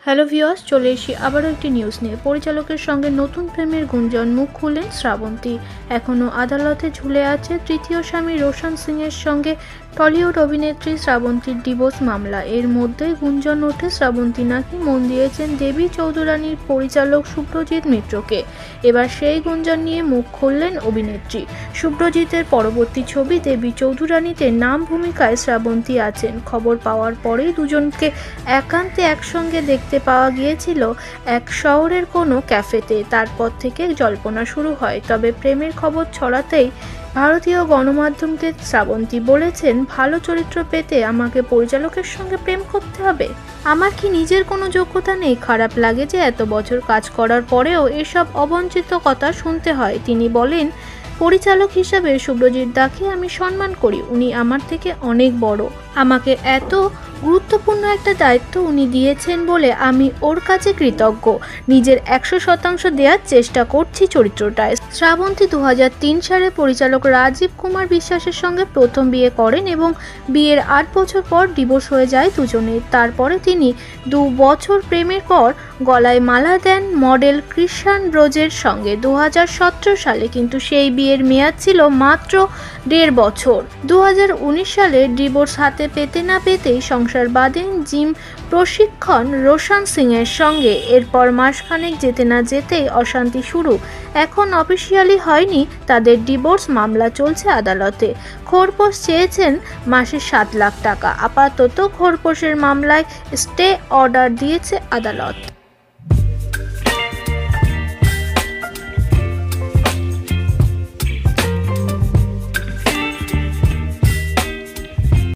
Hello viewers, চলে AC আবারও একটি নিউজ নিয়ে। পরিচালকের সঙ্গে নতুন প্রেমের গুঞ্জন, মুখ খুললেন শ্রাবন্তী। এখনও আদালতে ঝুলে আছে তৃতীয় স্বামী রোশন সিংয়ের সঙ্গে টলিউড অভিনেত্রী শ্রাবন্তীর ডিভোর্স মামলা। এর মধ্যেই গুঞ্জন ওঠে শ্রাবন্তী নাকি মন দিয়েছেন দেবী চৌধুরানীর পরিচালক শুভ্রজিৎ মিত্রকে। এবার সেই গুঞ্জন নিয়ে মুখ খুললেন অভিনেত্রী। শুভ্রজিতের পরবর্তী ছবি দেবী চৌধুরানীতে নাম ভূমিকায় শ্রাবন্তী আছেন। খবর পাওয়ার পরেই দুজনকে একান্তে একসঙ্গে দেখতে পাওয়া গিয়েছিল এক শহরের কোনো ক্যাফেতে। তারপর থেকে জল্পনা শুরু হয়। তবে প্রেমের খবর ছড়াতেই ভারতীয় গণমাধ্যমকে শ্রাবন্তী বলেছেন, ভালো চরিত্র পেতে আমাকে পরিচালকের সঙ্গে প্রেম করতে হবে? আমার কি নিজের কোনো যোগ্যতা নেই? খারাপ লাগে যে এত বছর কাজ করার পরেও এসব অবঞ্চিত কথা শুনতে হয়। তিনি বলেন, পরিচালক হিসাবে শুভ্রজিৎ দাকে আমি সম্মান করি। উনি আমার থেকে অনেক বড়। আমাকে এত গুরুত্বপূর্ণ একটা দায়িত্ব উনি দিয়েছেন বলে আমি ওর কাছে কৃতজ্ঞ। নিজের 100% দেওয়ার চেষ্টা করছি চরিত্রটায়। শ্রাবন্তী 2003 সালে পরিচালক রাজীব কুমার বিশ্বাসের সঙ্গে প্রথম বিয়ে করেন এবং বিয়ের 8 বছর পর ডিভোর্স হয়ে যায় দুজনের। তারপরে তিনি 2 বছর প্রেমের পর গলায় মালা দেন মডেল কৃষাণ রোজের সঙ্গে 2017 সালে, কিন্তু সেই বিয়ের মেয়াদ ছিল মাত্র 1.5 বছর। 2019 সালে ডিভোর্স হাতে পেতে না পেতেই সংসার বাঁধেন জিম প্রশিক্ষণ রোশন সিংয়ের সঙ্গে। এরপর মাসখানেক যেতে না যেতেই অশান্তি শুরু। এখন অফিসিয়ালি হয়নি তাদের ডিভোর্স, মামলা চলছে আদালতে। খোরপোশ চেয়েছেন মাসে 7 লাখ টাকা। আপাতত খোরপোশের মামলায় স্টে অর্ডার দিয়েছে আদালত।